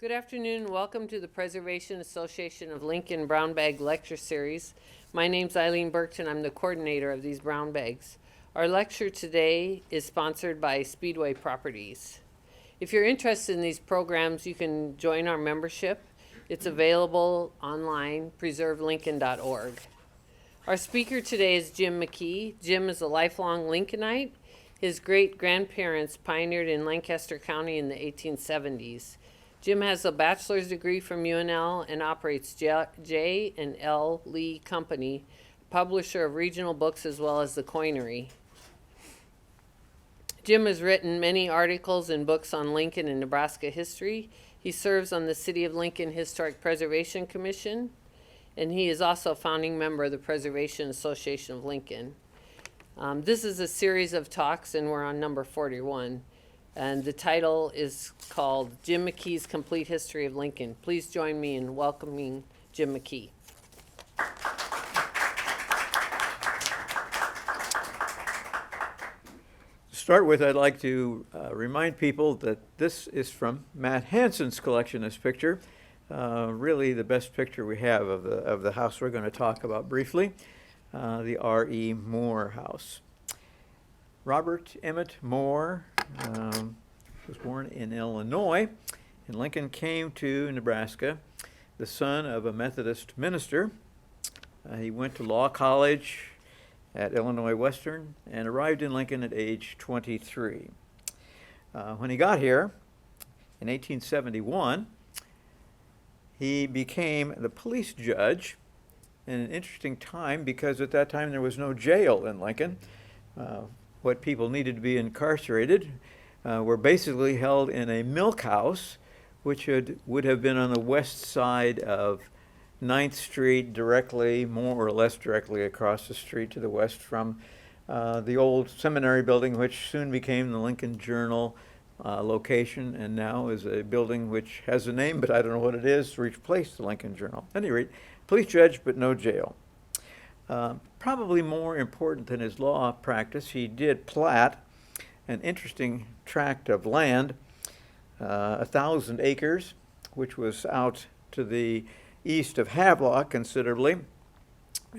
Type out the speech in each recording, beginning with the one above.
Good afternoon. Welcome to the Preservation Association of Lincoln Brown Bag Lecture Series. My name's Eileen Burkton. I'm the coordinator of these brown bags. Our lecture today is sponsored by Speedway Properties. If you're interested in these programs, you can join our membership. It's available online, preservelincoln.org. Our speaker today is Jim McKee. Jim is a lifelong Lincolnite. His great-grandparents pioneered in Lancaster County in the 1870s. Jim has a bachelor's degree from UNL and operates J and L Lee Company, publisher of regional books as well as the Coinery. Jim has written many articles and books on Lincoln and Nebraska history. He serves on the City of Lincoln Historic Preservation Commission, and he is also a founding member of the Preservation Association of Lincoln. This is a series of talks, and we're on number 41. And the title is called Jim McKee's Complete History of Lincoln. Please join me in welcoming Jim McKee. To start with, I'd like to remind people that this is from Matt Hansen's collection, this picture. Really the best picture we have of the house we're going to talk about briefly, the R.E. Moore house. Robert Emmett Moore was born in Illinois, and Lincoln came to Nebraska, the son of a Methodist minister. He went to law college at Illinois Western and arrived in Lincoln at age 23. When he got here in 1871, he became the police judge in an interesting time because at that time there was no jail in Lincoln. What people needed to be incarcerated were basically held in a milk house, which would have been on the west side of 9th Street, directly, more or less directly across the street to the west from the old seminary building, which soon became the Lincoln Journal location, and now is a building which has a name, but I don't know what it is, to replace the Lincoln Journal. At any rate, police judge, but no jail. Probably more important than his law practice, he did plat an interesting tract of land, 1,000 acres, which was out to the east of Havelock considerably,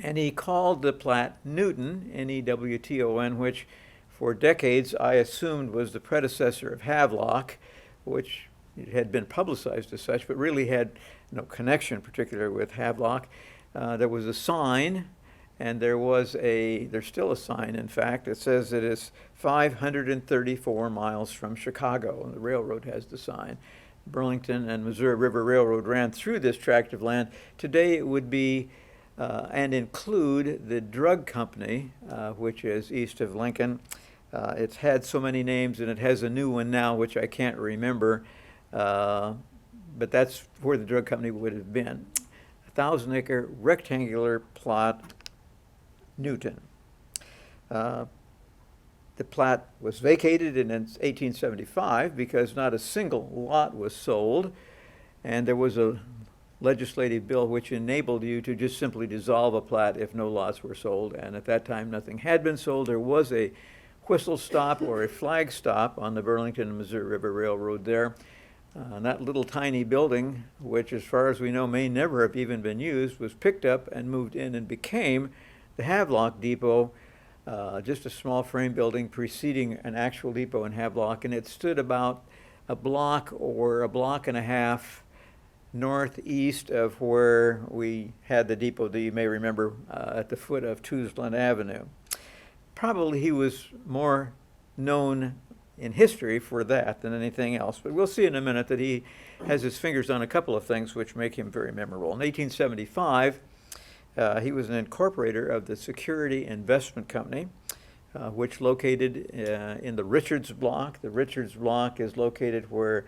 and he called the plat Newton, N-E-W-T-O-N, which for decades I assumed was the predecessor of Havelock, which had been publicized as such, but really had no connection particularly with Havelock. There was a sign, and there's still a sign, in fact, that says it is 534 miles from Chicago, and the railroad has the sign. Burlington and Missouri River Railroad ran through this tract of land. Today it would be and include the drug company, which is east of Lincoln. It's had so many names, and it has a new one now, which I can't remember, but that's where the drug company would have been. 1,000-acre rectangular plot, Newton. The plat was vacated in 1875 because not a single lot was sold, and there was a legislative bill which enabled you to just simply dissolve a plat if no lots were sold, and at that time nothing had been sold. There was a whistle stop or a flag stop on the Burlington and Missouri River Railroad there. That little tiny building, which as far as we know may never have even been used, was picked up and moved in and became the Havelock Depot, just a small frame building preceding an actual depot in Havelock, and it stood about a block or a block and a half northeast of where we had the depot that you may remember at the foot of Tuesland Avenue. Probably he was more known in history for that than anything else, but we'll see in a minute that he has his fingers on a couple of things which make him very memorable. In 1875, he was an incorporator of the Security Investment Company, which located in the Richards Block. The Richards Block is located where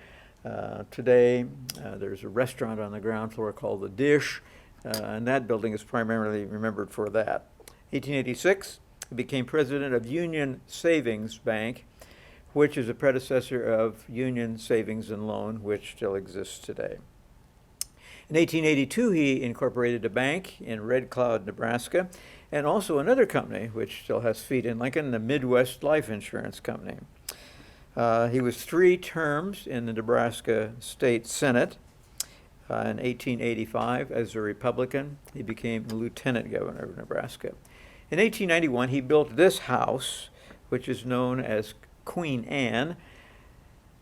today there's a restaurant on the ground floor called The Dish, and that building is primarily remembered for that. 1886, he became president of Union Savings Bank, which is a predecessor of Union Savings and Loan, which still exists today. In 1882, he incorporated a bank in Red Cloud, Nebraska, and also another company which still has feet in Lincoln, the Midwest Life Insurance Company. He was 3 terms in the Nebraska State Senate, In 1885, as a Republican, he became lieutenant governor of Nebraska. In 1891, he built this house, which is known as Queen Anne.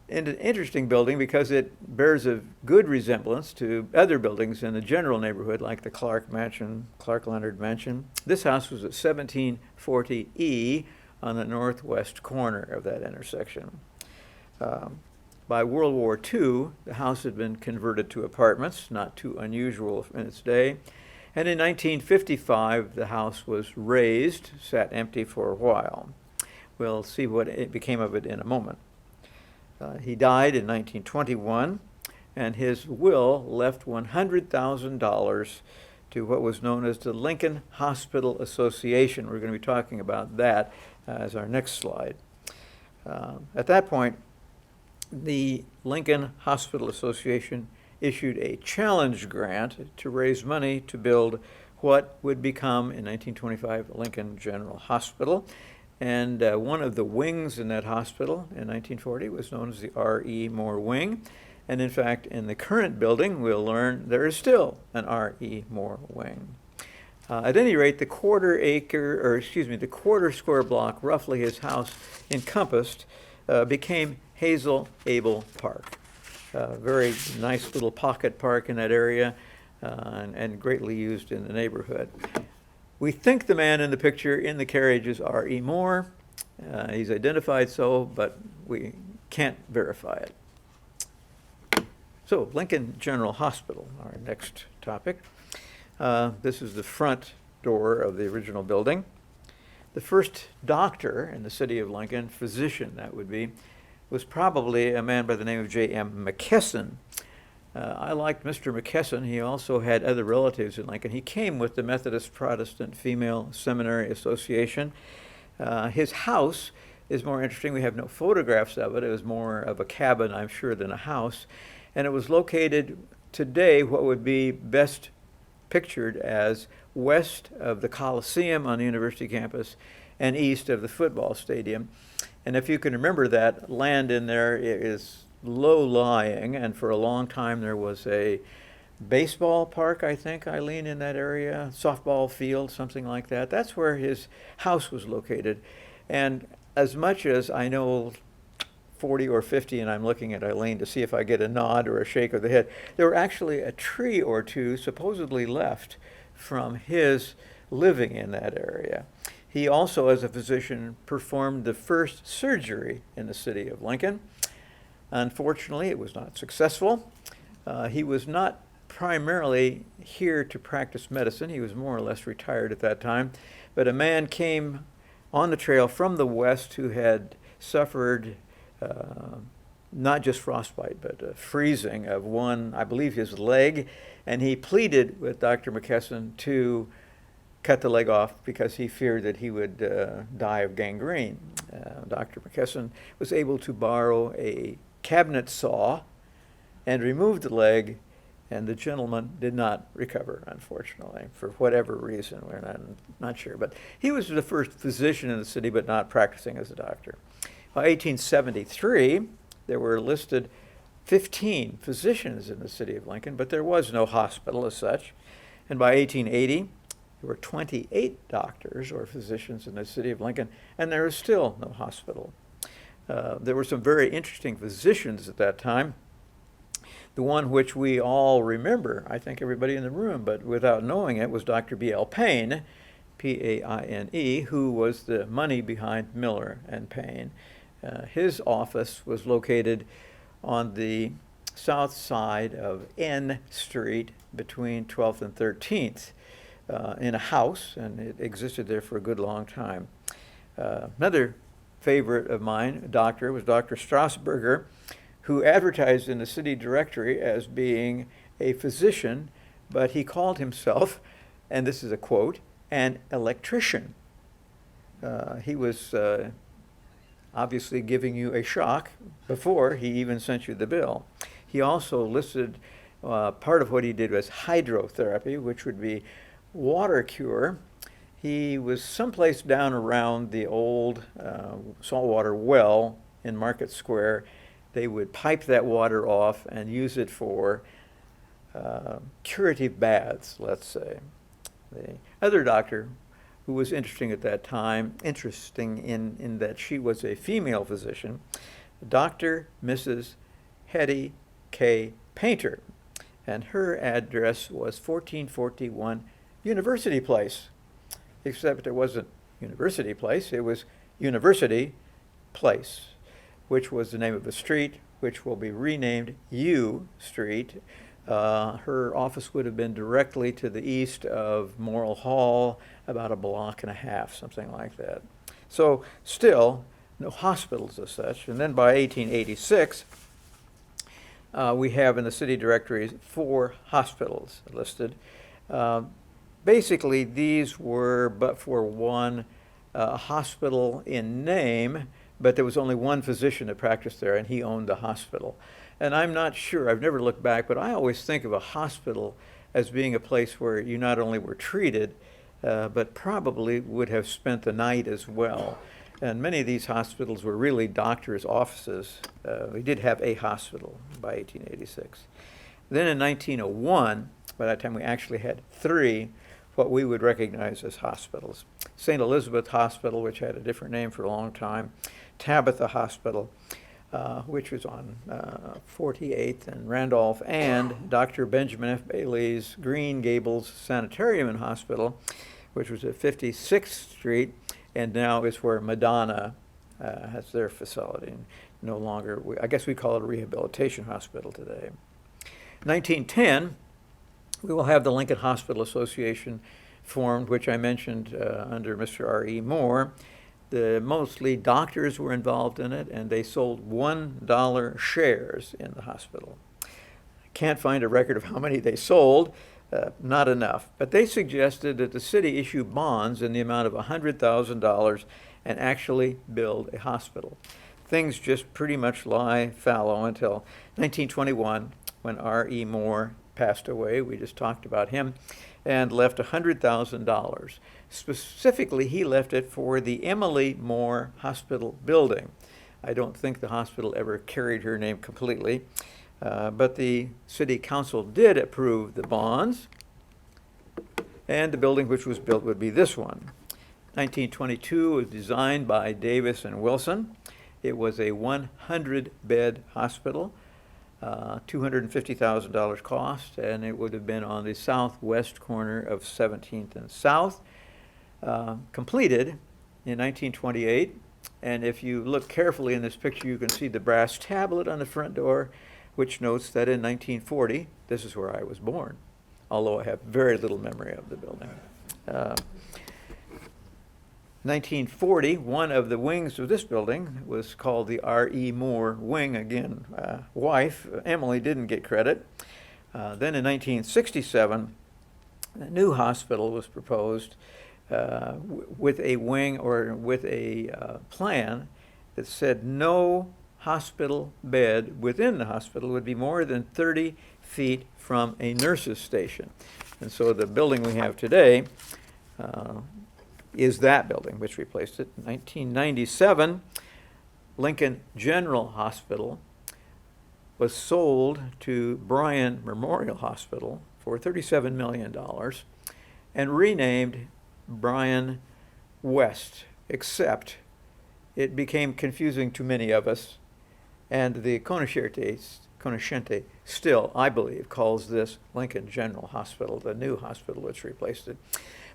And an interesting building because it bears a good resemblance to other buildings in the general neighborhood, like the Clark Leonard Mansion. This house was at 1740 E on the northwest corner of that intersection. By World War II, the house had been converted to apartments, not too unusual in its day. And in 1955, the house was razed, sat empty for a while. We'll see what it became of it in a moment. He died in 1921, and his will left $100,000 to what was known as the Lincoln Hospital Association. We're going to be talking about that as our next slide. At that point, the Lincoln Hospital Association issued a challenge grant to raise money to build what would become, in 1925, Lincoln General Hospital. And one of the wings in that hospital in 1940 was known as the R.E. Moore Wing. And in fact, in the current building, we'll learn there is still an R.E. Moore Wing. At any rate, the quarter square block, roughly his house encompassed, became Hazel Abel Park. Very nice little pocket park in that area, and greatly used in the neighborhood. We think the man in the picture in the carriage is R.E. Moore. He's identified so, but we can't verify it. So, Lincoln General Hospital, our next topic. This is the front door of the original building. The first doctor in the city of Lincoln, physician that would be, was probably a man by the name of J.M. McKesson. I liked Mr. McKesson. He also had other relatives in Lincoln. He came with the Methodist Protestant Female Seminary Association. His house is more interesting. We have no photographs of it. It was more of a cabin, I'm sure, than a house. And it was located today, what would be best pictured as west of the Coliseum on the university campus and east of the football stadium. And if you can remember, that land in there is low-lying, and for a long time there was a baseball park, I think, Eileen, in that area, softball field, something like that. That's where his house was located. And as much as I know 40 or 50, and I'm looking at Eileen to see if I get a nod or a shake of the head, there were actually a tree or two supposedly left from his living in that area. He also, as a physician, performed the first surgery in the city of Lincoln. Unfortunately, it was not successful. He was not primarily here to practice medicine. He was more or less retired at that time. But a man came on the trail from the west who had suffered not just frostbite, but freezing of one, I believe, his leg. And he pleaded with Dr. McKesson to cut the leg off because he feared that he would die of gangrene. Dr. McKesson was able to borrow a cabinet saw and remove the leg, and the gentleman did not recover, unfortunately, for whatever reason. We're not sure. But he was the first physician in the city, but not practicing as a doctor. By 1873, there were listed 15 physicians in the city of Lincoln, but there was no hospital as such. And by 1880, there were 28 doctors or physicians in the city of Lincoln, and there is still no hospital. There were some very interesting physicians at that time. The one which we all remember, I think everybody in the room, but without knowing it, was Dr. B.L. Payne, P-A-I-N-E, who was the money behind Miller and Payne. His office was located on the south side of N Street between 12th and 13th in a house, and it existed there for a good long time. Another favorite of mine, a doctor, was Dr. Strasburger, who advertised in the city directory as being a physician, but he called himself, and this is a quote, an electrician. He was obviously giving you a shock before he even sent you the bill. He also listed part of what he did was hydrotherapy, which would be water cure. He was someplace down around the old saltwater well in Market Square. They would pipe that water off and use it for curative baths, let's say. The other doctor who was interesting at that time, interesting in that she was a female physician, Dr. Mrs. Hetty K. Painter, and her address was 1441 University Place, except it wasn't University Place, it was University Place, which was the name of a street, which will be renamed U Street. Her office would have been directly to the east of Morrill Hall, about a block and a half, something like that. So still, no hospitals as such. And then by 1886, we have in the city directories 4 hospitals listed. Basically, these were but for one hospital in name, but there was only one physician that practiced there, and he owned the hospital. And I'm not sure, I've never looked back, but I always think of a hospital as being a place where you not only were treated, but probably would have spent the night as well. And many of these hospitals were really doctors' offices. We did have a hospital by 1886. Then in 1901, by that time we actually had 3 what we would recognize as hospitals. St. Elizabeth Hospital, which had a different name for a long time, Tabitha Hospital, which was on 48th and Randolph, and Dr. Benjamin F. Bailey's Green Gables Sanitarium and Hospital, which was at 56th Street, and now is where Madonna has their facility. No longer, I guess we call it a rehabilitation hospital today. 1910, we will have the Lincoln Hospital Association formed, which I mentioned under Mr. R.E. Moore. Mostly doctors were involved in it, and they sold $1 shares in the hospital. I can't find a record of how many they sold, not enough. But they suggested that the city issue bonds in the amount of $100,000 and actually build a hospital. Things just pretty much lie fallow until 1921, when R.E. Moore passed away. We just talked about him, and left $100,000. Specifically, he left it for the Emily Moore Hospital building. I don't think the hospital ever carried her name completely, but the city council did approve the bonds, and the building which was built would be this one. 1922 was designed by Davis and Wilson. It was a 100-bed hospital. $250,000 cost, and it would have been on the southwest corner of 17th and South. Completed in 1928, and if you look carefully in this picture, you can see the brass tablet on the front door, which notes that in 1940, this is where I was born, although I have very little memory of the building. 1940, one of the wings of this building was called the R.E. Moore Wing. Again, wife, Emily, didn't get credit. Then in 1967, a new hospital was proposed with a wing or with a plan that said no hospital bed within the hospital would be more than 30 feet from a nurse's station. And so the building we have today is that building, which replaced it. In 1997, Lincoln General Hospital was sold to Bryan Memorial Hospital for $37 million and renamed Bryan West, except it became confusing to many of us, and the Conoscente still, I believe, calls this Lincoln General Hospital, the new hospital which replaced it.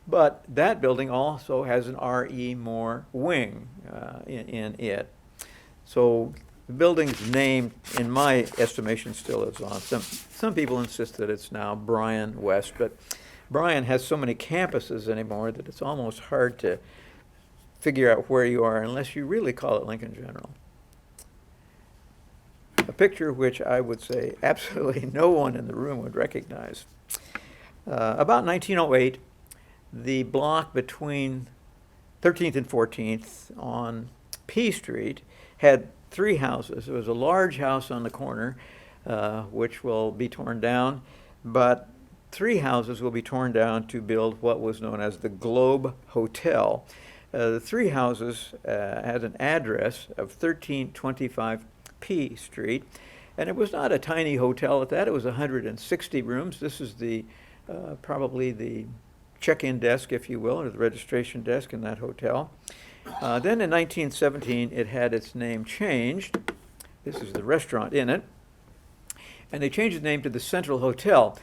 But that building also has an R.E. Moore wing in it. So the building's name, in my estimation, still lives on. Some people insist that it's now Bryan West, but Bryan has so many campuses anymore that it's almost hard to figure out where you are unless you really call it Lincoln General. A picture which I would say absolutely no one in the room would recognize. About 1908, the block between 13th and 14th on P Street had 3 houses. There was a large house on the corner, which will be torn down, but 3 houses will be torn down to build what was known as the Globe Hotel. The 3 houses had an address of 1325 P Street, And it was not a tiny hotel at that. It was 160 rooms. This is the probably the check-in desk, if you will, or the registration desk in that hotel. Then in 1917, it had its name changed. This is the restaurant in it. And they changed the name to the Central Hotel,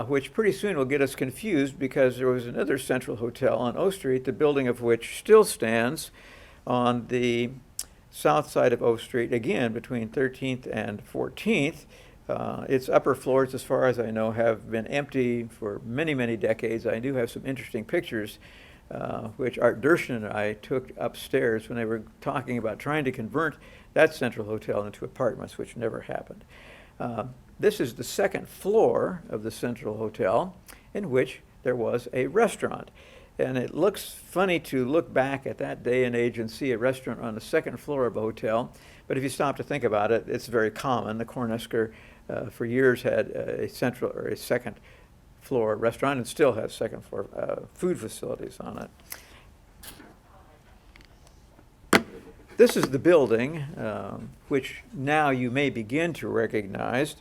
which pretty soon will get us confused because there was another Central Hotel on O Street, the building of which still stands on the south side of O Street, again between 13th and 14th. Its upper floors, as far as I know, have been empty for many, many decades. I do have some interesting pictures, which Art Dershin and I took upstairs when they were talking about trying to convert that Central Hotel into apartments, which never happened. This is the second floor of the Central Hotel, in which there was a restaurant. And it looks funny to look back at that day and age and see a restaurant on the second floor of a hotel. But if you stop to think about it, it's very common. The Cornhusker for years had a central or a second floor restaurant and still has second floor food facilities on it. This is the building, which now you may begin to recognize.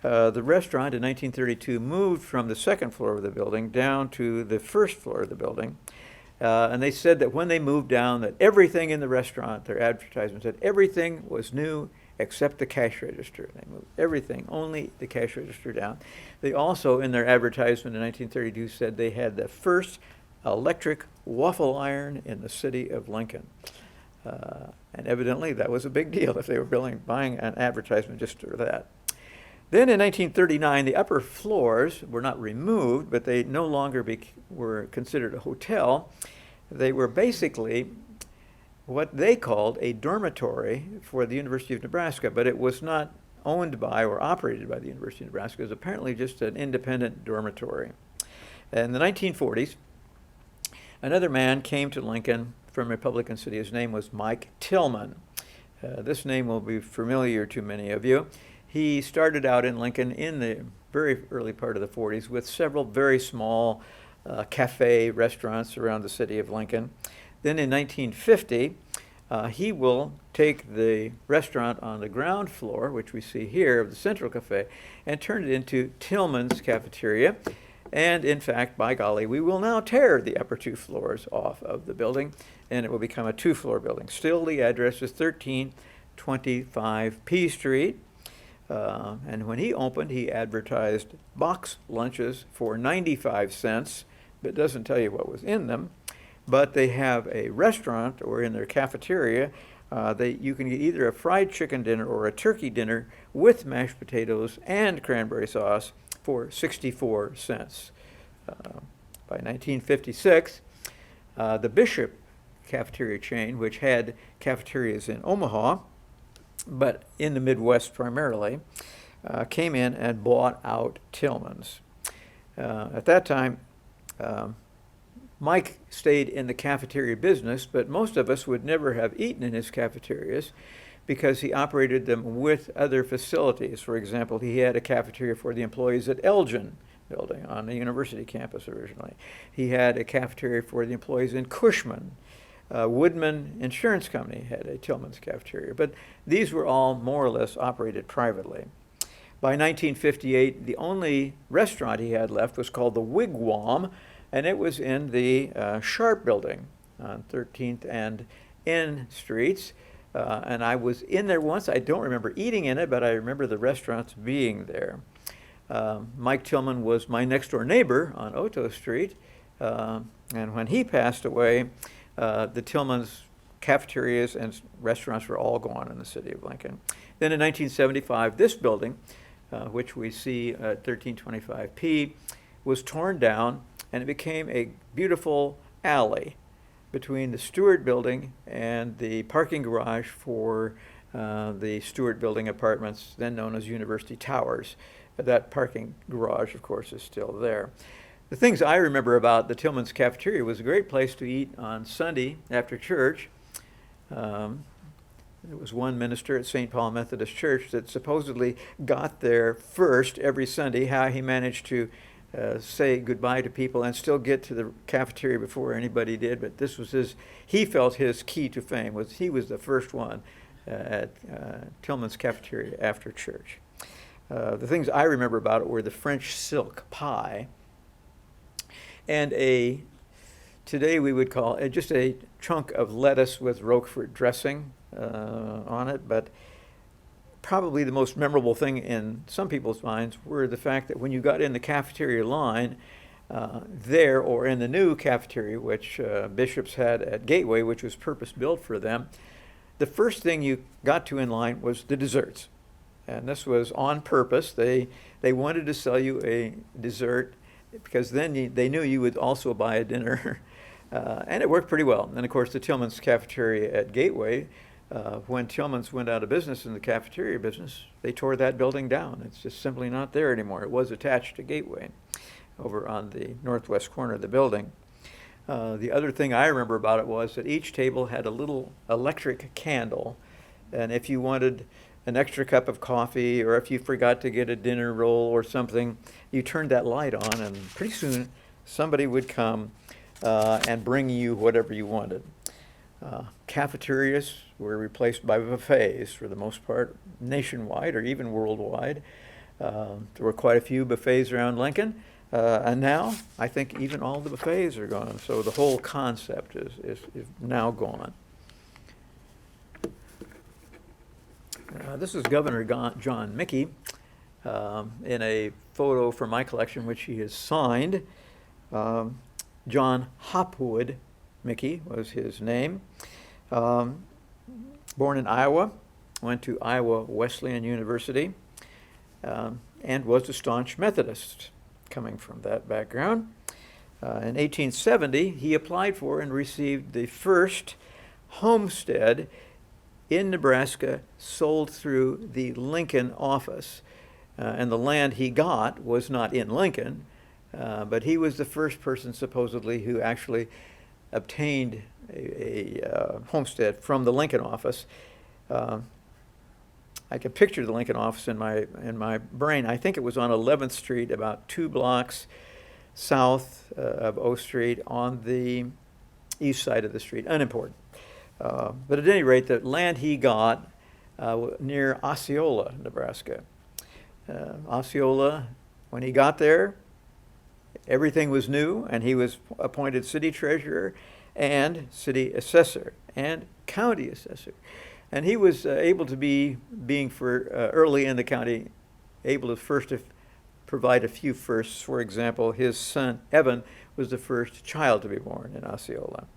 The restaurant in 1932 moved from the second floor of the building down to the first floor of the building. And they said that when they moved down, that everything in the restaurant, their advertisement said everything was new except the cash register. They moved everything, only the cash register down. They also, in their advertisement in 1932, said they had the first electric waffle iron in the city of Lincoln. And evidently that was a big deal if they were buying an advertisement just for that. Then in 1939, the upper floors were not removed, but they no longer were considered a hotel. They were basically what they called a dormitory for the University of Nebraska, but it was not owned by or operated by the University of Nebraska. It was apparently just an independent dormitory. In the 1940s, another man came to Lincoln from Republican City. His name was Mike Tillman. This name will be familiar to many of you. He started out in Lincoln in the very early part of the 40s with several very small cafe restaurants around the city of Lincoln. Then in 1950, he will take the restaurant on the ground floor, which we see here of the Central Cafe, and turn it into Tillman's Cafeteria. And in fact, by golly, we will now tear the upper two floors off of the building, and it will become a two-floor building. Still, the address is 1325 P Street. And when he opened, he advertised box lunches for 95 cents, but doesn't tell you what was in them. But they have a restaurant, or in their cafeteria, you can get either a fried chicken dinner or a turkey dinner with mashed potatoes and cranberry sauce for 64 cents. By 1956, the Bishop cafeteria chain, which had cafeterias in Omaha, but in the Midwest primarily, came in and bought out Tillman's. At that time, Mike stayed in the cafeteria business, but most of us would never have eaten in his cafeterias because he operated them with other facilities. For example, he had a cafeteria for the employees at Elgin building on the university campus originally. He had a cafeteria for the employees in Cushman. Woodman Insurance Company had a Tillman's cafeteria, but these were all more or less operated privately. By 1958, the only restaurant he had left was called the Wigwam, and it was in the Sharp building on 13th and N Streets. And I was in there once. I don't remember eating in it, but I remember the restaurants being there. Mike Tillman was my next door neighbor on Otto Street, and when he passed away, the Tillman's cafeterias and restaurants were all gone in the city of Lincoln. Then in 1975, this building, which we see at 1325 P, was torn down, and it became a beautiful alley between the Stewart building and the parking garage for the Stewart building apartments, then known as University Towers. That parking garage, of course, is still there. The things I remember about the Tillman's Cafeteria was a great place to eat on Sunday after church. There was one minister at St. Paul Methodist Church that supposedly got there first every Sunday. How he managed to say goodbye to people and still get to the cafeteria before anybody did, but this was he felt his key to fame was he was the first one at Tillman's Cafeteria after church. The things I remember about it were the French silk pie and today we would call it just a chunk of lettuce with Roquefort dressing on it. But probably the most memorable thing in some people's minds were the fact that when you got in the cafeteria line there or in the new cafeteria, which Bishop's had at Gateway, which was purpose-built for them, the first thing you got to in line was the desserts. And this was on purpose. They wanted to sell you a dessert because then they knew you would also buy a dinner. And it worked pretty well. And of course, the Tillman's cafeteria at Gateway, when Tillman's went out of business in the cafeteria business, they tore that building down. It's just simply not there anymore. It was attached to Gateway over on the northwest corner of the building. The other thing I remember about it was that each table had a little electric candle. And if you wanted an extra cup of coffee, or if you forgot to get a dinner roll or something, you turned that light on, and pretty soon somebody would come and bring you whatever you wanted. Cafeterias were replaced by buffets for the most part, nationwide or even worldwide. There were quite a few buffets around Lincoln, and now I think even all the buffets are gone. So the whole concept is now gone. This is Governor John Mickey in a photo from my collection, which he has signed. John Hopwood Mickey was his name. Born in Iowa, went to Iowa Wesleyan University, and was a staunch Methodist, coming from that background. In 1870, he applied for and received the first homestead in Nebraska sold through the Lincoln office. And the land he got was not in Lincoln, but he was the first person supposedly who actually obtained a homestead from the Lincoln office. I can picture the Lincoln office in my brain. I think it was on 11th Street, about 2 blocks south of O Street on the east side of the street. Unimportant. But at any rate, the land he got near Osceola, Nebraska. Osceola, when he got there, everything was new, and he was appointed city treasurer and city assessor and county assessor. And he was able to being for early in the county, able to provide a few firsts. For example, his son, Evan, was the first child to be born in Osceola.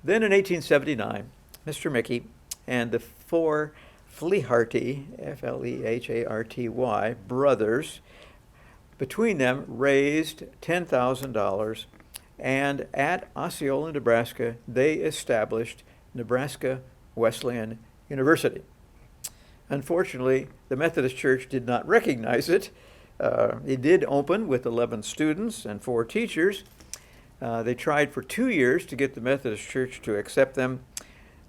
Then in 1879, Mr. Mickey and the 4 Fleharty, Fleharty brothers, between them raised $10,000, and at Osceola, Nebraska, they established Nebraska Wesleyan University. Unfortunately, the Methodist Church did not recognize it. It did open with 11 students and 4 teachers. They tried for 2 years to get the Methodist Church to accept them,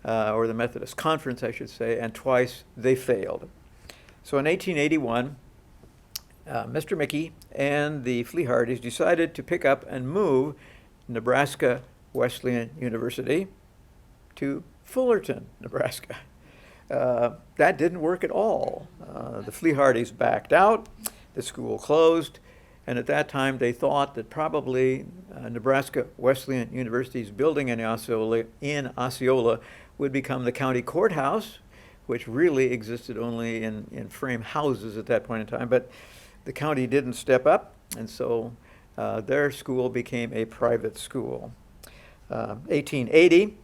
or the Methodist Conference, I should say, and twice they failed. So in 1881, Mr. Mickey and the Flehartys decided to pick up and move Nebraska Wesleyan University to Fullerton, Nebraska. That didn't work at all. The Flehartys backed out, the school closed, and at that time they thought that probably Nebraska Wesleyan University's building in Osceola would become the county courthouse, which really existed only in frame houses at that point in time. But the county didn't step up, and so their school became a private school. 1880,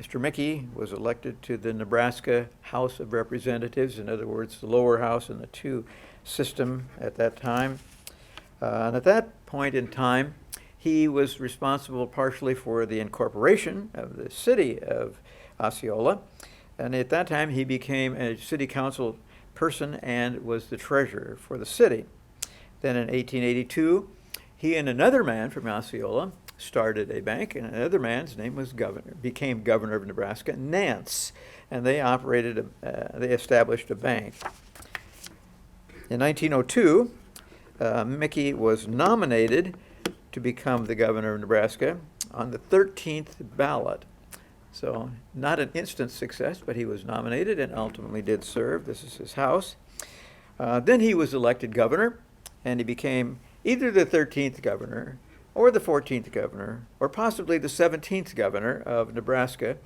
Mr. Mickey was elected to the Nebraska House of Representatives, in other words, the lower house in the 2 system at that time. And at that point in time, he was responsible partially for the incorporation of the city of Osceola. And at that time, he became a city council person and was the treasurer for the city. Then in 1882, he and another man from Osceola started a bank, and another man's name was became governor of Nebraska, Nance, and they established a bank. In 1902, Mickey was nominated to become the governor of Nebraska on the 13th ballot. So not an instant success, but he was nominated and ultimately did serve. This is his house. Then he was elected governor, and he became either the 13th governor or the 14th governor, or possibly the 17th governor of Nebraska,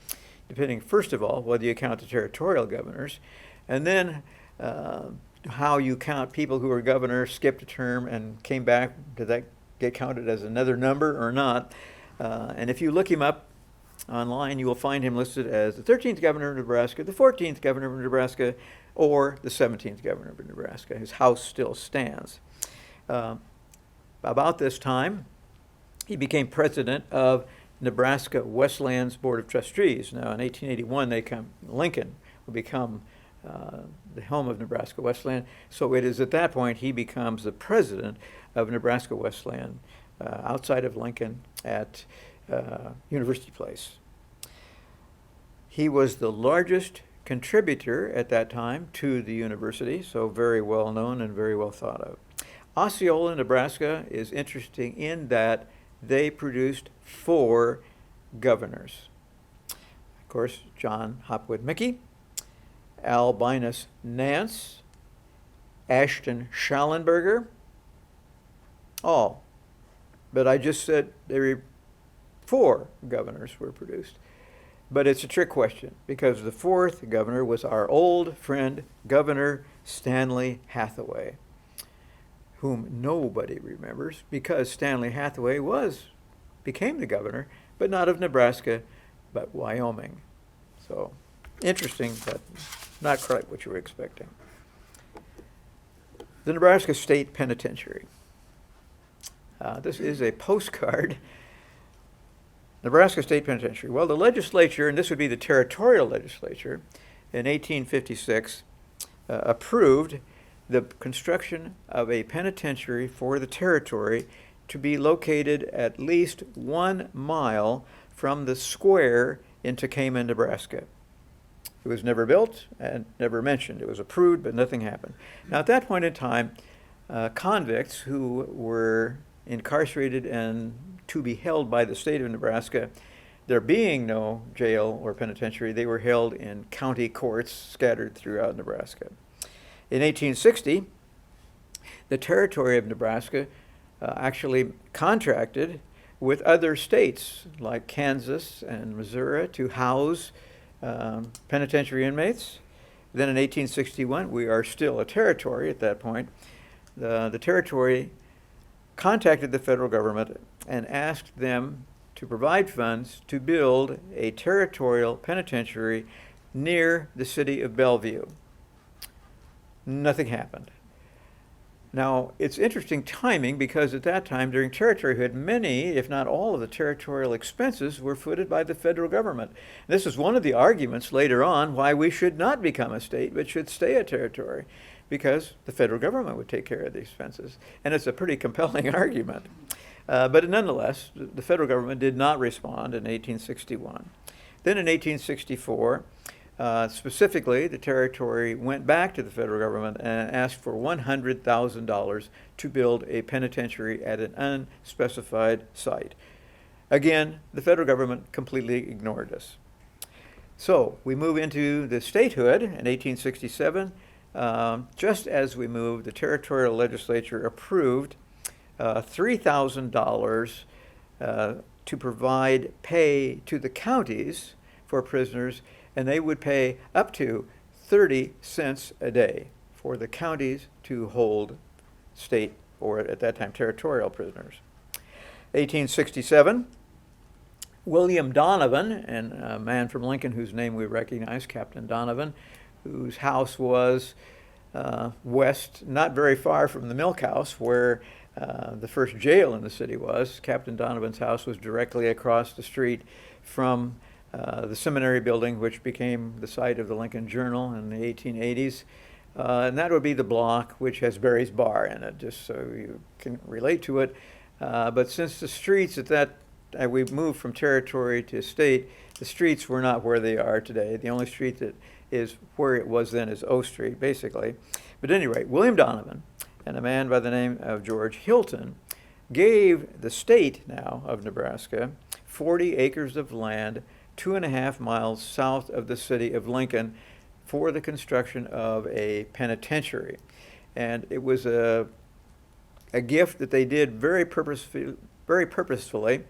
depending, first of all, whether you count the territorial governors, and then how you count people who were governors, skipped a term, and came back. Did that get counted as another number or not? And if you look him up online, you will find him listed as the 13th governor of Nebraska, the 14th governor of Nebraska, or the 17th governor of Nebraska. His house still stands. About this time, he became president of Nebraska Westlands Board of Trustees. Now, in 1881, Lincoln will become the home of Nebraska Westland. So it is at that point he becomes the president of Nebraska Westland, outside of Lincoln at University Place. He was the largest contributor at that time to the university, so very well known and very well thought of. Osceola, Nebraska is interesting in that they produced 4 governors. Of course, John Hopwood Mickey, Albinus Nance, Ashton Schallenberger, all. But I just said there were 4 governors were produced. But it's a trick question, because the 4th governor was our old friend, Governor Stanley Hathaway, whom nobody remembers, because Stanley Hathaway became the governor, but not of Nebraska, but Wyoming. So interesting, but not quite what you were expecting. The Nebraska State Penitentiary. This is a postcard. Nebraska State Penitentiary. Well, the legislature, and this would be the territorial legislature, in 1856 approved the construction of a penitentiary for the territory to be located at least 1 mile from the square in Tekamah, Nebraska. It was never built and never mentioned. It was approved, but nothing happened. Now, at that point in time, convicts who were incarcerated and to be held by the state of Nebraska, there being no jail or penitentiary, they were held in county courts scattered throughout Nebraska. In 1860, the territory of Nebraska actually contracted with other states like Kansas and Missouri to house penitentiary inmates. Then in 1861, we are still a territory at that point. The territory contacted the federal government and asked them to provide funds to build a territorial penitentiary near the city of Bellevue. Nothing happened. Now, it's interesting timing, because at that time, during territoryhood, many, if not all, of the territorial expenses were footed by the federal government. This is one of the arguments later on why we should not become a state, but should stay a territory, because the federal government would take care of the expenses. And it's a pretty compelling argument. But nonetheless, the federal government did not respond in 1861. Then in 1864, specifically, the territory went back to the federal government and asked for $100,000 to build a penitentiary at an unspecified site. Again, the federal government completely ignored us. So we move into the statehood in 1867. Just as we moved, the territorial legislature approved $3,000 to provide pay to the counties for prisoners, and they would pay up to 30 cents a day for the counties to hold state, or at that time, territorial prisoners. 1867, William Donovan, and a man from Lincoln whose name we recognize, Captain Donovan, whose house was west, not very far from the Milk House, where the first jail in the city was. Captain Donovan's house was directly across the street from the seminary building, which became the site of the Lincoln Journal in the 1880s. And that would be the block which has Barry's Bar in it, just so you can relate to it. But since the streets at that, we moved from territory to state, the streets were not where they are today. The only street that is where it was then is O Street, basically. But anyway, William Donovan and a man by the name of George Hilton gave the state now of Nebraska 40 acres of land 2.5 miles south of the city of Lincoln for the construction of a penitentiary. And it was a gift that they did very purposefully.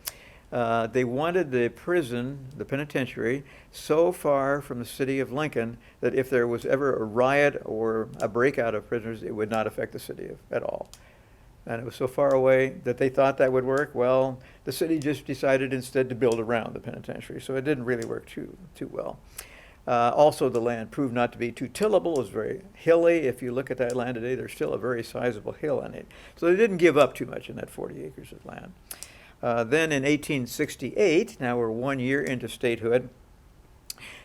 They wanted the prison, the penitentiary, so far from the city of Lincoln that if there was ever a riot or a breakout of prisoners, it would not affect the city at all. And it was so far away that they thought that would work. Well, the city just decided instead to build around the penitentiary, so it didn't really work too well. Also, the land proved not to be too tillable. It was very hilly. If you look at that land today, there's still a very sizable hill in it. So they didn't give up too much in that 40 acres of land. Then in 1868, now we're 1 year into statehood,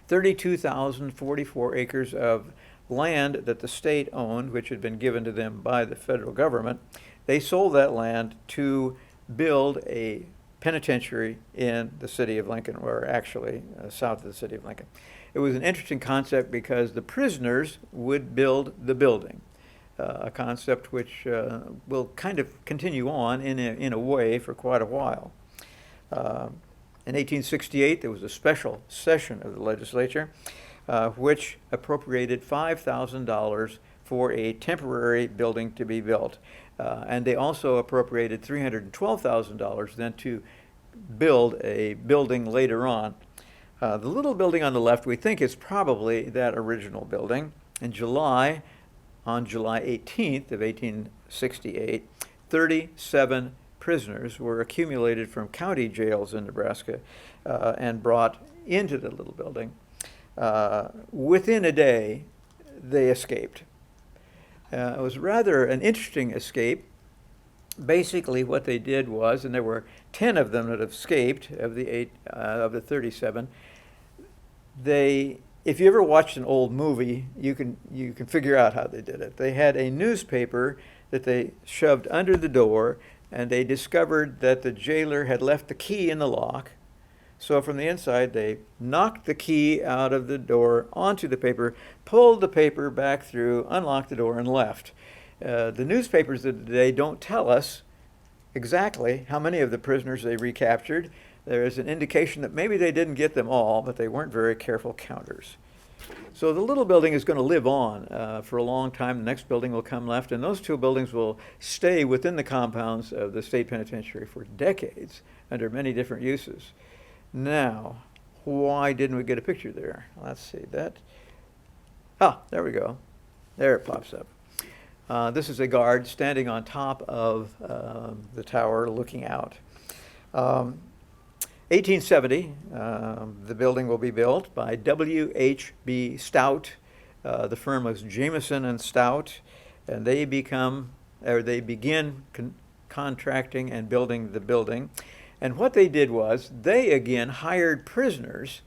32,044 acres of land that the state owned, which had been given to them by the federal government, they sold that land to build a penitentiary in the city of Lincoln, or actually south of the city of Lincoln. It was an interesting concept because the prisoners would build the building, a concept which will kind of continue on in a way for quite a while. In 1868, there was a special session of the legislature which appropriated $5,000 for a temporary building to be built. And they also appropriated $312,000 then to build a building later on. The little building on the left, we think is probably that original building. On July 18th of 1868, 37 prisoners were accumulated from county jails in Nebraska and brought into the little building. Within a day, they escaped. It was rather an interesting escape. Basically, what they did was, and there were 10 of them that escaped of the 37. If you ever watched an old movie, you can figure out how they did it. They had a newspaper that they shoved under the door, and they discovered that the jailer had left the key in the lock. So from the inside, they knocked the key out of the door onto the paper, pulled the paper back through, unlocked the door, and left. The newspapers of the day don't tell us exactly how many of the prisoners they recaptured. There is an indication that maybe they didn't get them all, but they weren't very careful counters. So the little building is going to live on for a long time. The next building will come left, and those two buildings will stay within the compounds of the state penitentiary for decades under many different uses. Now, why didn't we get a picture there? Let's see that. Ah, there we go. There it pops up. This is a guard standing on top of the tower looking out. 1870, the building will be built by W.H.B. Stout. The firm was Jameson and Stout, and they begin contracting and building the building. And what they did was they again hired prisoners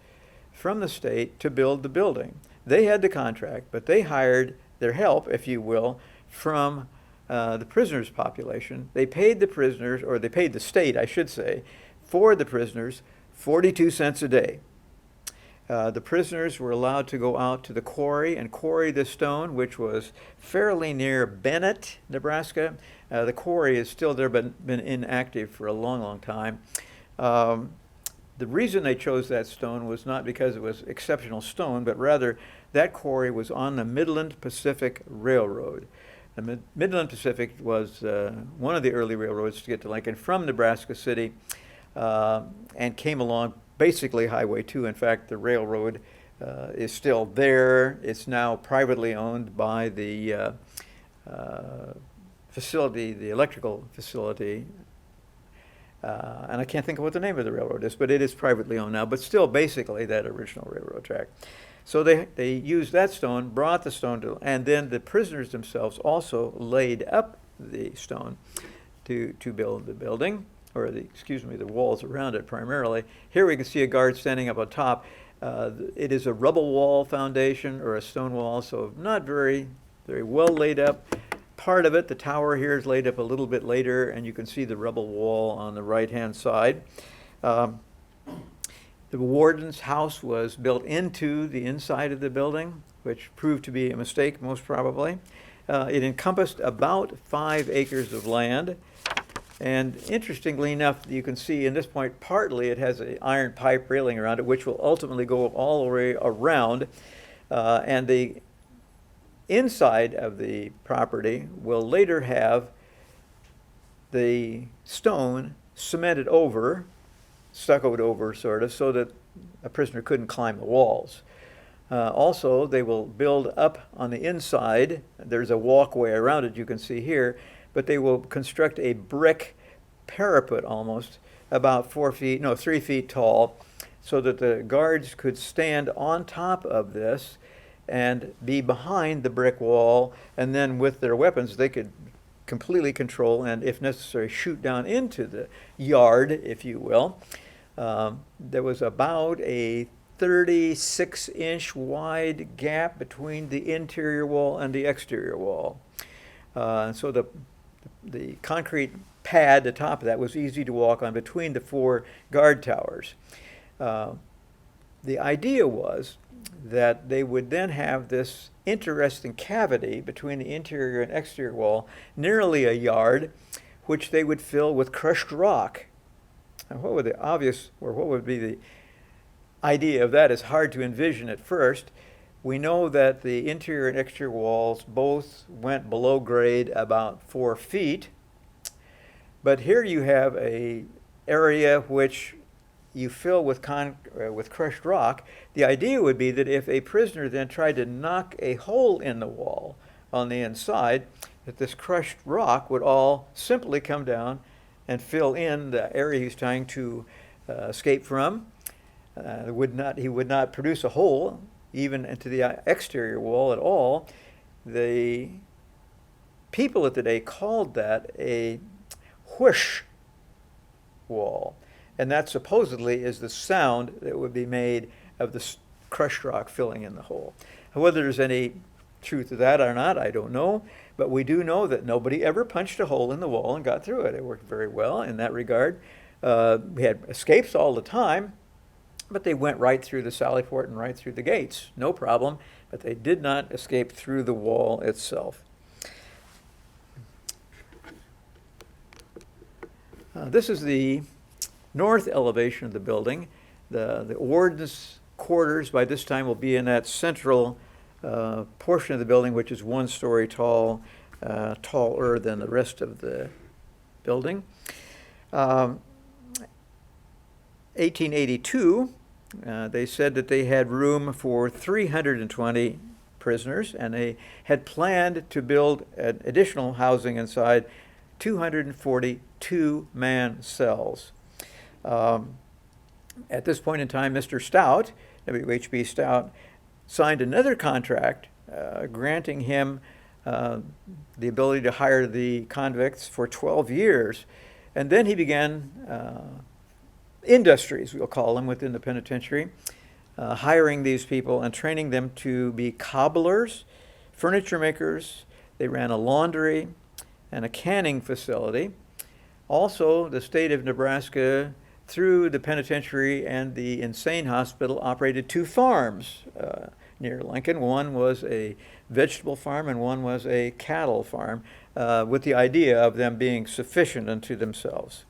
from the state to build the building. They had the contract, but they hired their help, if you will, from the prisoners' population. They paid the prisoners, or they paid the state, I should say, for the prisoners 42 cents a day. The prisoners were allowed to go out to the quarry and quarry the stone, which was fairly near Bennett, Nebraska. The quarry is still there, but been inactive for a long, long time. The reason they chose that stone was not because it was exceptional stone, but rather that quarry was on the Midland Pacific Railroad. The Midland Pacific was one of the early railroads to get to Lincoln from Nebraska City, and came along basically Highway 2. In fact, the railroad is still there. It's now privately owned by the facility, the electrical facility, and I can't think of what the name of the railroad is, but it is privately owned now, but still basically that original railroad track. So they used that stone, brought the stone to, and then the prisoners themselves also laid up the stone to build the building, or the walls around it primarily. Here we can see a guard standing up on top. It is a rubble wall foundation or a stone wall, so not very, very well laid up. Part of it, the tower here, is laid up a little bit later, and you can see the rubble wall on the right-hand side. The warden's house was built into the inside of the building, which proved to be a mistake, most probably. It encompassed about 5 acres of land. And interestingly enough, you can see in this point, partly it has an iron pipe railing around it, which will ultimately go all the way around. And inside of the property will later have the stone cemented over, stuccoed over sort of, so that a prisoner couldn't climb the walls. Also, they will build up on the inside. There's a walkway around it you can see here, but they will construct a brick parapet almost about 3 feet tall, so that the guards could stand on top of this and be behind the brick wall, and then with their weapons they could completely control and, if necessary, shoot down into the yard, if you will. There was about a 36-inch wide gap between the interior wall and the exterior wall. So the concrete pad, the top of that, was easy to walk on between the 4 guard towers. The idea was that they would then have this interesting cavity between the interior and exterior wall, nearly a yard, which they would fill with crushed rock. And what would be the idea of that is hard to envision at first. We know that the interior and exterior walls both went below grade about 4 feet, but here you have a area which you fill with crushed rock. The idea would be that if a prisoner then tried to knock a hole in the wall on the inside, that this crushed rock would all simply come down and fill in the area he's trying to escape from. He would not produce a hole even into the exterior wall at all. The people of the day called that a whoosh wall. And that supposedly is the sound that would be made of the crushed rock filling in the hole. Whether there's any truth to that or not, I don't know. But we do know that nobody ever punched a hole in the wall and got through it. It worked very well in that regard. We had escapes all the time, but they went right through the sally port and right through the gates. No problem. But they did not escape through the wall itself. This is the north elevation of the building. The warden's quarters by this time will be in that central portion of the building, which is 1 story tall, taller than the rest of the building. 1882, they said that they had room for 320 prisoners, and they had planned to build additional housing inside, 242 man cells. At this point in time, Mr. Stout, W.H.B. Stout, signed another contract granting him the ability to hire the convicts for 12 years. And then he began industries, we'll call them, within the penitentiary, hiring these people and training them to be cobblers, furniture makers. They ran a laundry and a canning facility. Also, the state of Nebraska, through the penitentiary and the insane hospital, operated 2 farms near Lincoln. One was a vegetable farm and one was a cattle farm, with the idea of them being sufficient unto themselves.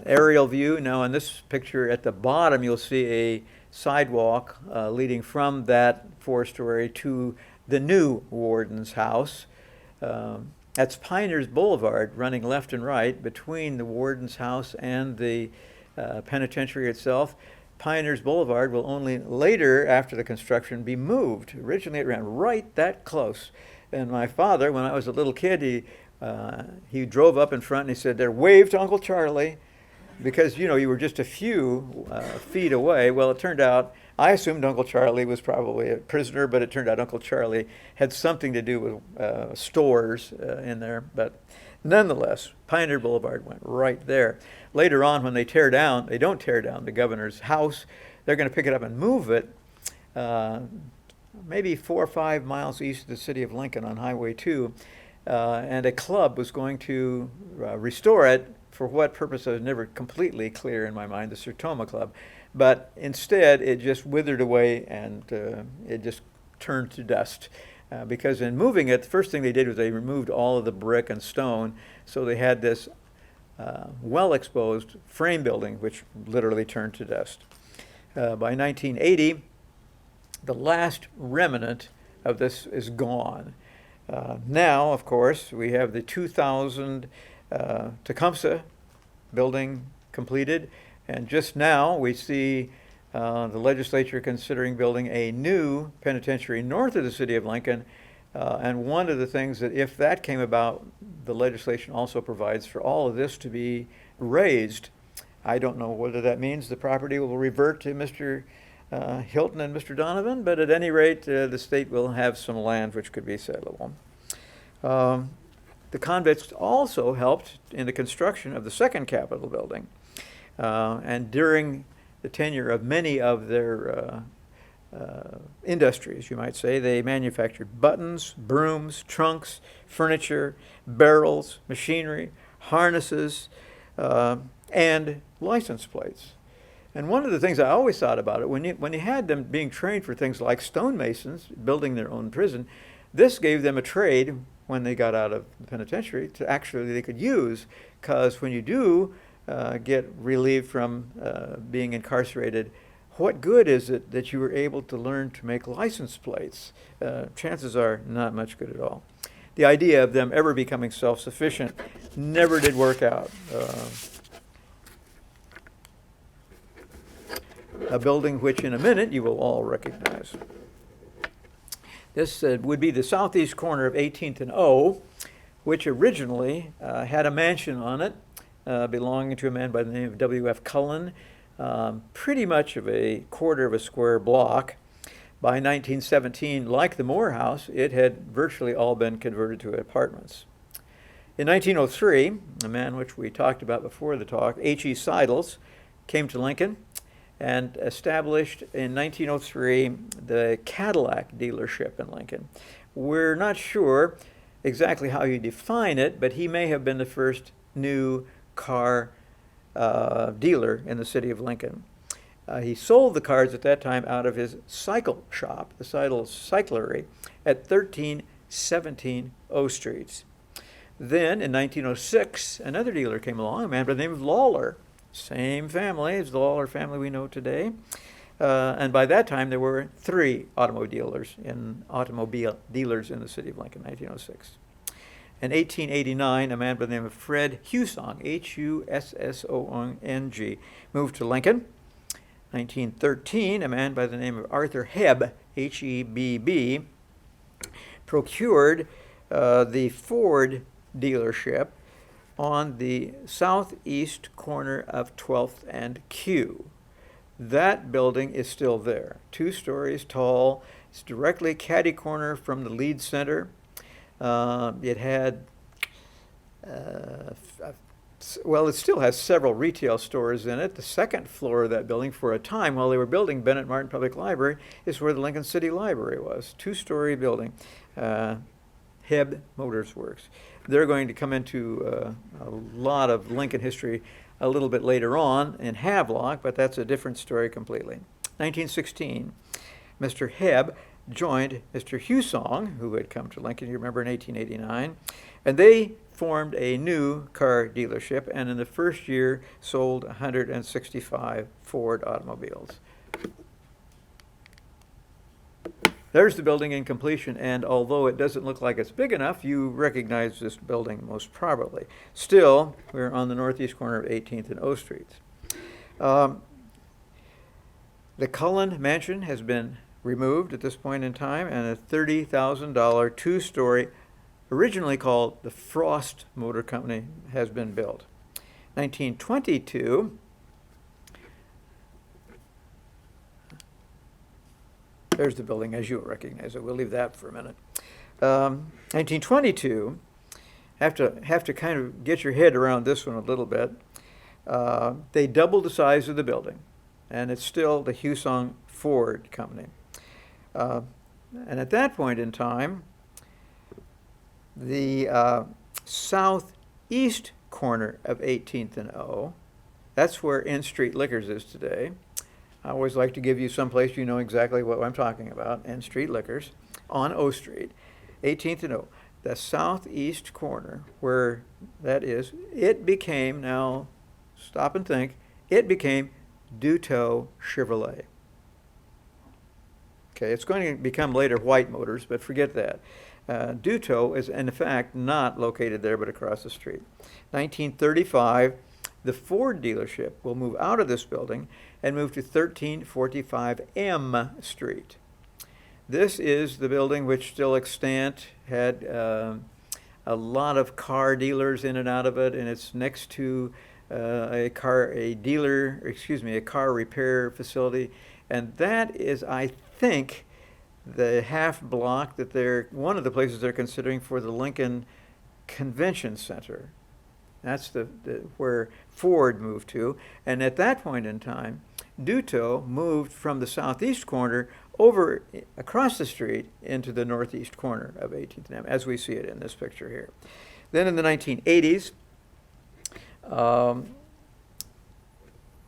Aerial view. Now in this picture at the bottom you'll see a sidewalk leading from that 4-story to the new warden's house. That's Pioneers Boulevard, running left and right between the warden's house and the penitentiary itself. Pioneers Boulevard will only later, after the construction, be moved. Originally it ran right that close. And my father, when I was a little kid, he drove up in front and he said, "There, wave to Uncle Charlie," because, you know, you were just a few feet away. Well, it turned out, I assumed Uncle Charlie was probably a prisoner, but it turned out Uncle Charlie had something to do with stores in there. But nonetheless, Pioneer Boulevard went right there. Later on, when they don't tear down the governor's house, they're going to pick it up and move it maybe 4 or 5 miles east of the city of Lincoln on Highway 2. And a club was going to restore it. For what purpose, I was never completely clear in my mind, the Sertoma Club. But instead, it just withered away and it just turned to dust. Because in moving it, the first thing they did was they removed all of the brick and stone. So they had this well-exposed frame building, which literally turned to dust. By 1980, the last remnant of this is gone. Now, of course, we have the 2000 Tecumseh building completed, and just now we see the legislature considering building a new penitentiary north of the city of Lincoln. And one of the things that, if that came about, the legislation also provides for all of this to be raised. I don't know whether that means the property will revert to Mr. Hilton and Mr. Donovan, but at any rate, the state will have some land which could be saleable. The convicts also helped in the construction of the second Capitol building. And during the tenure of many of their industries, you might say, they manufactured buttons, brooms, trunks, furniture, barrels, machinery, harnesses, and license plates. And one of the things I always thought about it, when you had them being trained for things like stonemasons, building their own prison, this gave them a trade when they got out of the penitentiary to actually they could use, because when you do get relieved from being incarcerated, what good is it that you were able to learn to make license plates? Chances are not much good at all. The idea of them ever becoming self-sufficient never did work out. A building which in a minute you will all recognize. This would be the southeast corner of 18th and O, which originally had a mansion on it belonging to a man by the name of W.F. Cullen, pretty much of a quarter of a square block. By 1917, like the Moore House, it had virtually all been converted to apartments. In 1903, a man which we talked about before the talk, H.E. Seidels, came to Lincoln and established in 1903 the Cadillac dealership in Lincoln. We're not sure exactly how you define it, but he may have been the first new car dealer in the city of Lincoln. He sold the cars at that time out of his cycle shop, the Seidel Cyclery, at 1317 O Street. Then, in 1906, another dealer came along, a man by the name of Lawler. Same family as the Lawler family we know today. And by that time, there were 3 automobile dealers in the city of Lincoln, 1906. In 1889, a man by the name of Fred Hussong, Hussong, moved to Lincoln. 1913, a man by the name of Arthur Hebb, Hebb, procured the Ford dealership on the southeast corner of 12th and Q. That building is still there, 2 stories tall. It's directly catty corner from the Lead Center. It had, it still has several retail stores in it. The second floor of that building, for a time while they were building Bennett Martin Public Library, is where the Lincoln City Library was. 2-story building. Hebb Motors Works. They're going to come into a lot of Lincoln history a little bit later on in Havelock, but that's a different story completely. 1916, Mr. Hebb joined Mr. Hussong, who had come to Lincoln, you remember, in 1889, and they formed a new car dealership, and in the first year sold 165 Ford automobiles. There's the building in completion, and although it doesn't look like it's big enough, you recognize this building most probably. Still, we're on the northeast corner of 18th and O Streets. The Cullen Mansion has been removed at this point in time, and a $30,000 2-story, originally called the Frost Motor Company, has been built. 1922, there's the building as you'll recognize it. We'll leave that for a minute. 1922, have to kind of get your head around this one a little bit. They doubled the size of the building, and it's still the Hussong Ford Company. And at that point in time, the southeast corner of 18th and O, that's where N Street Liquors is today. I always like to give you someplace you know exactly what I'm talking about, N Street Liquors, on O Street, 18th and O. The southeast corner where that is, it became, now stop and think, it became Duto Chevrolet. Okay, it's going to become later White Motors, but forget that. Duto is in fact not located there but across the street. 1935, the Ford dealership will move out of this building and move to 1345 M Street. This is the building which still extant, had a lot of car dealers in and out of it, and it's next to a car repair facility, and that is, I think, the half block that one of the places they're considering for the Lincoln Convention Center. That's where Ford moved to, and at that point in time, Duto moved from the southeast corner over across the street into the northeast corner of 18th Avenue, as we see it in this picture here. Then in the 1980s,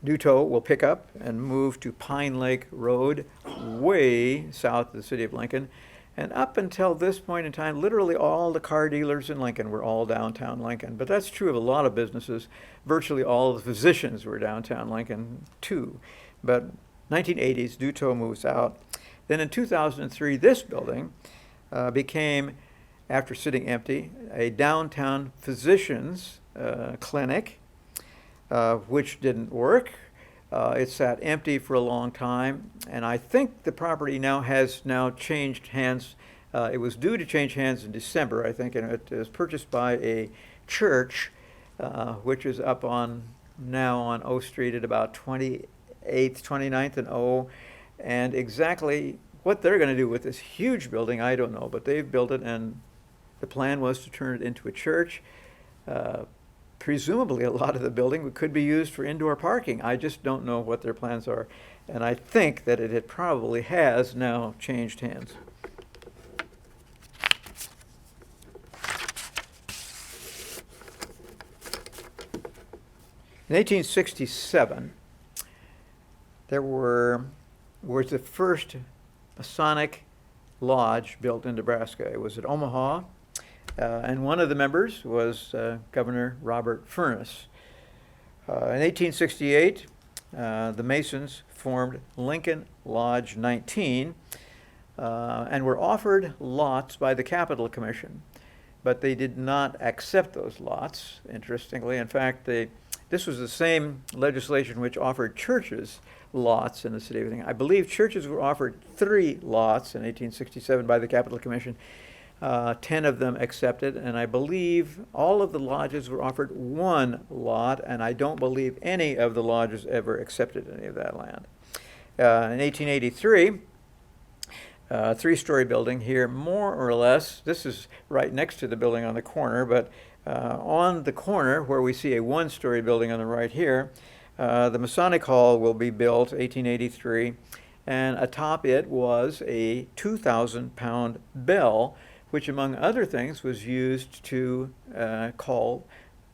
Duto will pick up and move to Pine Lake Road, way south of the city of Lincoln. And up until this point in time, literally all the car dealers in Lincoln were all downtown Lincoln. But that's true of a lot of businesses. Virtually all of the physicians were downtown Lincoln, too. But 1980s, Duto moves out. Then in 2003, this building became, after sitting empty, a downtown physicians clinic, which didn't work. It sat empty for a long time, and I think the property has changed hands. It was due to change hands in December, I think, and it was purchased by a church, which is up now on O Street at about 28th, 29th and O. And exactly what they're going to do with this huge building, I don't know, but they've built it, and the plan was to turn it into a church. Presumably a lot of the building could be used for indoor parking. I just don't know what their plans are. And I think that it probably has now changed hands. In 1867, there was the first Masonic lodge built in Nebraska. It was at Omaha. And one of the members was Governor Robert Furnace. In 1868, the Masons formed Lincoln Lodge 19 and were offered lots by the Capital Commission, but they did not accept those lots, interestingly. In fact, this was the same legislation which offered churches lots in the city of Lincoln. I believe churches were offered 3 lots in 1867 by the Capital Commission. 10 of them accepted, and I believe all of the lodges were offered 1 lot, and I don't believe any of the lodges ever accepted any of that land. In 1883, a 3-story building here, more or less. This is right next to the building on the corner, but on the corner where we see a 1-story building on the right here, the Masonic Hall will be built, 1883, and atop it was a 2,000-pound bell, which among other things was used to call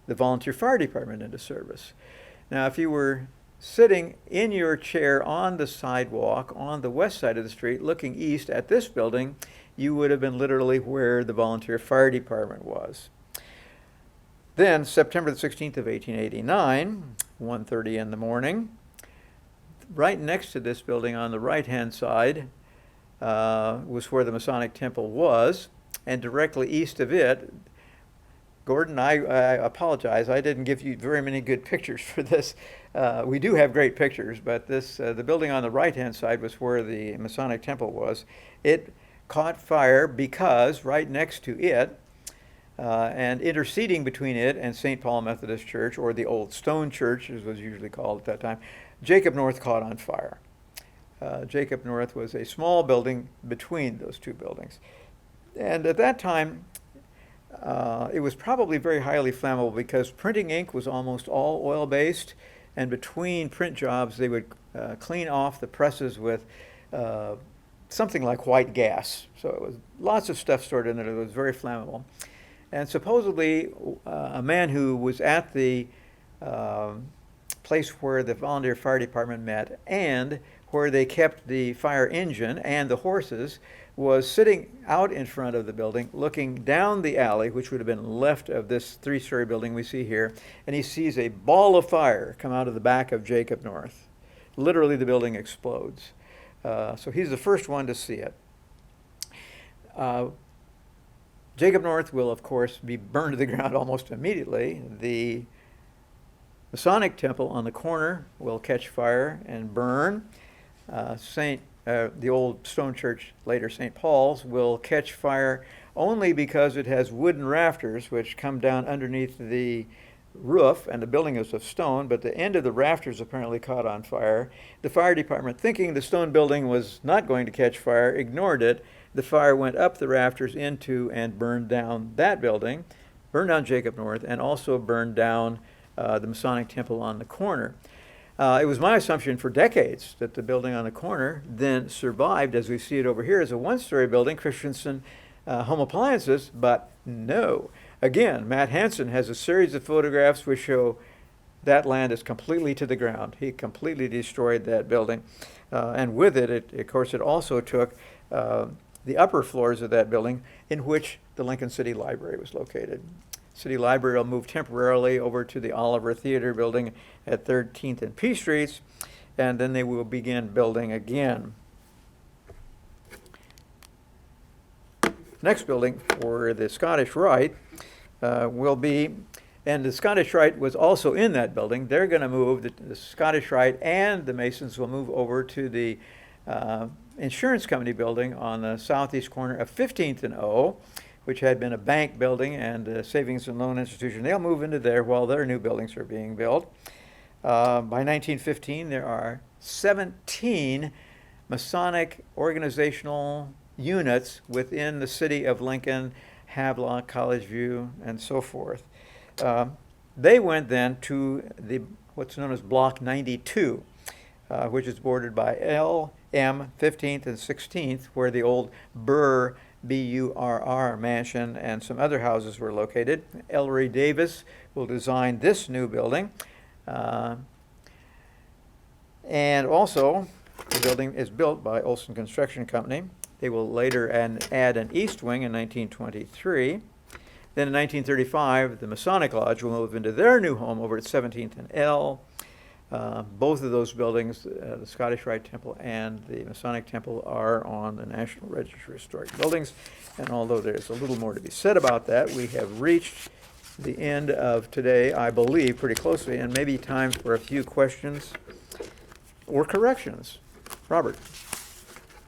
the volunteer fire department into service. Now, if you were sitting in your chair on the sidewalk on the west side of the street looking east at this building, you would have been literally where the volunteer fire department was. Then, September the 16th of 1889, 1:30 in the morning, right next to this building on the right-hand side was where the Masonic Temple was, and directly east of it, Gordon, I apologize, I didn't give you very many good pictures for this. We do have great pictures, but the building on the right-hand side was where the Masonic Temple was. It caught fire because right next to it, and interceding between it and St. Paul Methodist Church, or the Old Stone Church, as was usually called at that time, Jacob North caught on fire. Jacob North was a small building between those 2 buildings. And at that time, it was probably very highly flammable because printing ink was almost all oil-based, and between print jobs, they would clean off the presses with something like white gas. So it was lots of stuff stored in it. It was very flammable. And supposedly, a man who was at the place where the volunteer fire department met and where they kept the fire engine and the horses was sitting out in front of the building looking down the alley, which would have been left of this 3-story building we see here, and he sees a ball of fire come out of the back of Jacob North. literally the building explodes. So he's the first one to see it. Jacob North will, of course, be burned to the ground almost immediately. The Masonic temple on the corner will catch fire and burn. The old stone church, later St. Paul's, will catch fire only because it has wooden rafters which come down underneath the roof, and the building is of stone, but the end of the rafters apparently caught on fire. The fire department, thinking the stone building was not going to catch fire, ignored it. The fire went up the rafters into and burned down that building, burned down Jacob North, and also burned down the Masonic temple on the corner. It was my assumption for decades that the building on the corner then survived, as we see it over here, as a one-story building, Christensen Home Appliances, but no. Again, Matt Hansen has a series of photographs which show that land is completely to the ground. He completely destroyed that building. And with it, of course, it also took the upper floors of that building in which the Lincoln City Library was located. City Library will move temporarily over to the Oliver Theater building at 13th and P Streets, and then they will begin building again. Next building for the Scottish Rite will be, and the Scottish Rite was also in that building. They're going to move, the Scottish Rite and the Masons will move over to the insurance company building on the southeast corner of 15th and O, which had been a bank building and a savings and loan institution. They'll move into there while their new buildings are being built. By 1915, there are 17 Masonic organizational units within the city of Lincoln, Havelock, College View, and so forth. They went then to what's known as Block 92, which is bordered by L, M, 15th, and 16th, where the old Burr, B-U-R-R mansion and some other houses were located. Ellery Davis will design this new building. And also, the building is built by Olson Construction Company. They will later add an east wing in 1923. Then in 1935, the Masonic Lodge will move into their new home over at 17th and L. Both of those buildings, the Scottish Rite Temple and the Masonic Temple, are on the National Register of Historic Buildings. And although there's a little more to be said about that, we have reached the end of today, I believe, pretty closely, and maybe time for a few questions or corrections. Robert.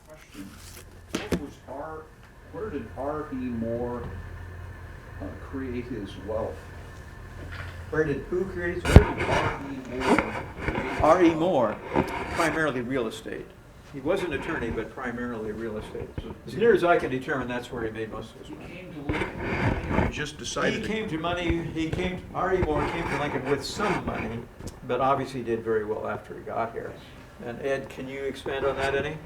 Question. Where did R.E. Moore create his wealth? Where did who create his Where did R.E. Moore create R.E. Moore, primarily real estate. He was an attorney, but primarily real estate. As near as I can determine, that's where he made most of his He money. came to Lincoln. He just decided. R.E. Moore came to Lincoln with some money, but obviously did very well after he got here. And Ed, can you expand on that any?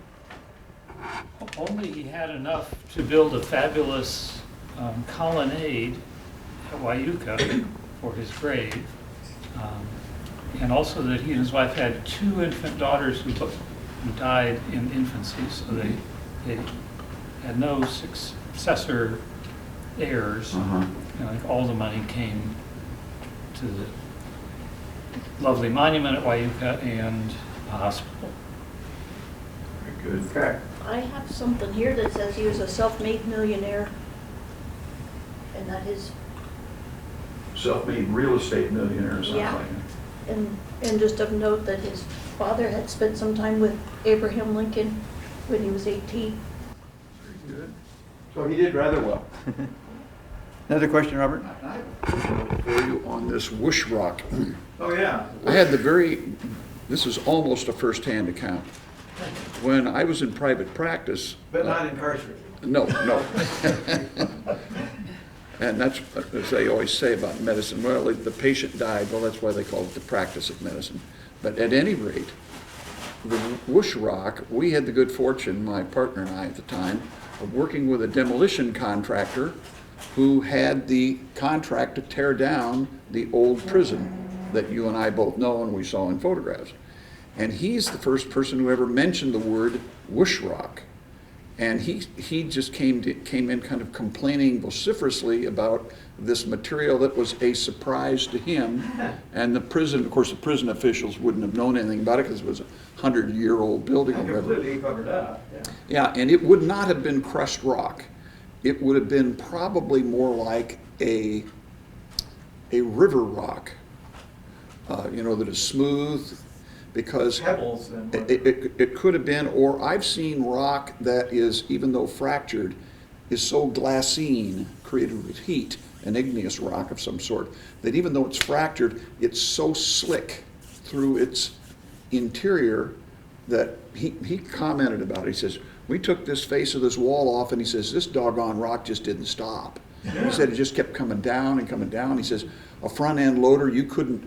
Only he had enough to build a fabulous colonnade at Wyuka for his grave, and also that he and his wife had 2 infant daughters who died in infancy, so they had no successor heirs. And I think all the money came to the lovely monument at Wyuka and a hospital. Very good. Okay. I have something here that says he was a self-made millionaire, and that his, Self-made real estate millionaire or something. Yeah. and just of note that his father had spent some time with Abraham Lincoln when he was 18. Very good. So he did rather well. Another question, Robert? I have a question for you on this whoosh rock. Oh, yeah. I had this is almost a first-hand account. When I was in private practice. But not incarcerated. No. And that's, as they always say about medicine, well, the patient died, well, that's why they call it the practice of medicine. But at any rate, the whoosh rock, we had the good fortune, my partner and I at the time, of working with a demolition contractor who had the contract to tear down the old prison that you and I both know and we saw in photographs. And he's the first person who ever mentioned the word whoosh rock. And he just came in kind of complaining vociferously about this material that was a surprise to him. And the prison, of course, the prison officials wouldn't have known anything about it because it was a 100-year-old building or whatever. Completely covered up, yeah. Yeah, and it would not have been crushed rock. It would have been probably more like a river rock, that is smooth, because Pebbles and what- it could have been, or I've seen rock that is, even though fractured, is so glassine, created with heat, an igneous rock of some sort, that even though it's fractured, it's so slick through its interior that he commented about it. He says, we took this face of this wall off, and he says, this doggone rock just didn't stop. He said it just kept coming down and coming down. He says, a front end loader, you could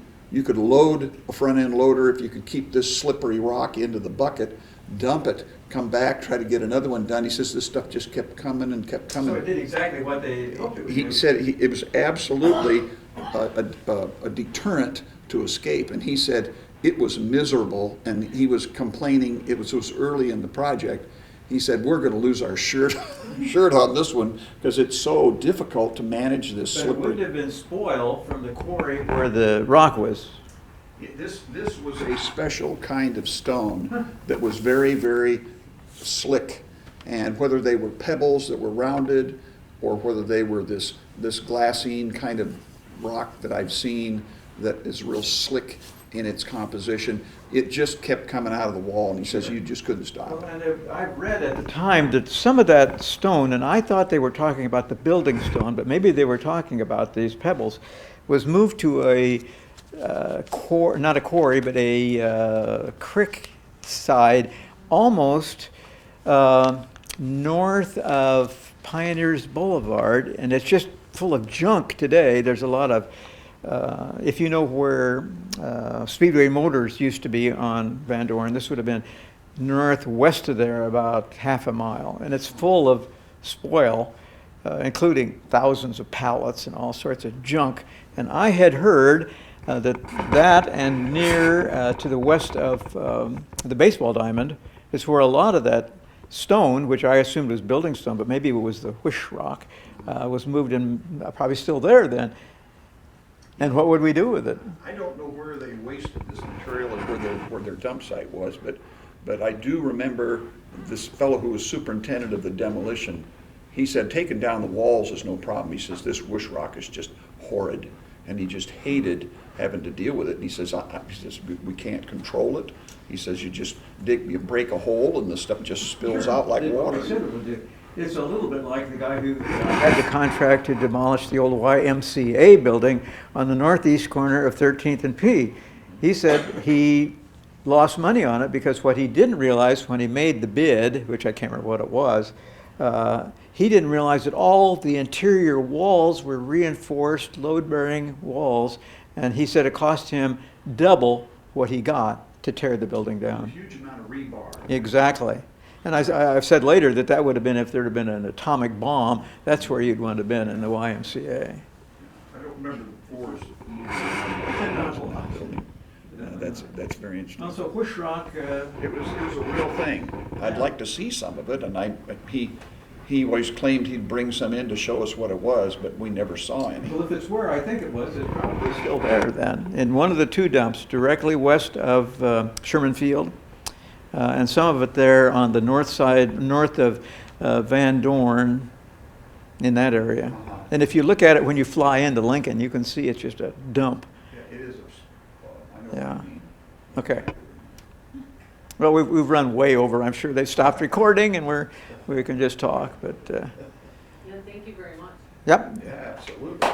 load a front end loader if you could keep this slippery rock into the bucket, dump it, come back, try to get another one done. He says this stuff just kept coming and kept coming. So it did exactly what they hoped it would do. He said it was absolutely a deterrent to escape, and he said it was miserable, and he was complaining. It was early in the project. He said, we're going to lose our shirt on this one because it's so difficult to manage this But it slippery. wouldn't have been spoiled from the quarry where the rock was. This was a special kind of stone that was very, very slick. And whether they were pebbles that were rounded or whether they were this glassine kind of rock that I've seen that is real slick in its composition, it just kept coming out of the wall, and he says you just couldn't stop Well, it. and I read at the time that some of that stone, and I thought they were talking about the building stone, but maybe they were talking about these pebbles, was moved to a not a quarry, but a creek side, almost north of Pioneers Boulevard, and it's just full of junk today. There's a lot of if you know where Speedway Motors used to be on Van Dorn, this would have been northwest of there about half a mile. And it's full of spoil, including thousands of pallets and all sorts of junk. And I had heard that and near to the west of the baseball diamond is where a lot of that stone, which I assumed was building stone, but maybe it was the whoosh rock, was moved in, probably still there then. And what would we do with it? I don't know where they wasted this material or where their dump site was, but I do remember this fellow who was superintendent of the demolition. He said taking down the walls is no problem. He says this whoosh rock is just horrid, and he just hated having to deal with it. And he says we can't control it. He says you break a hole and the stuff just spills out like water. It's a little bit like the guy who had the contract to demolish the old YMCA building on the northeast corner of 13th and P. He said he lost money on it because what he didn't realize when he made the bid, which I can't remember what it was, he didn't realize that all the interior walls were reinforced load-bearing walls, and he said it cost him double what he got to tear the building down. A huge amount of rebar. Exactly. And I've said later that would have been if there had been an atomic bomb, that's where you'd want to have been, in the YMCA. I don't remember the floors. That's very interesting. Also, whoosh rock, It was a real thing. I'd like to see some of it, and he always claimed he'd bring some in to show us what it was, but we never saw any. well, if it's where I think it was, it's probably still there then. In one of the two dumps directly west of Sherman Field, and some of it there on the north side, north of Van Dorn, in that area. And if you look at it when you fly into Lincoln, you can see it's just a dump. Yeah, it is. I know what Yeah. you mean. Okay. Well, we've run way over. I'm sure they've stopped recording, and we can just talk. But Yeah, thank you very much. yep. Yeah, absolutely.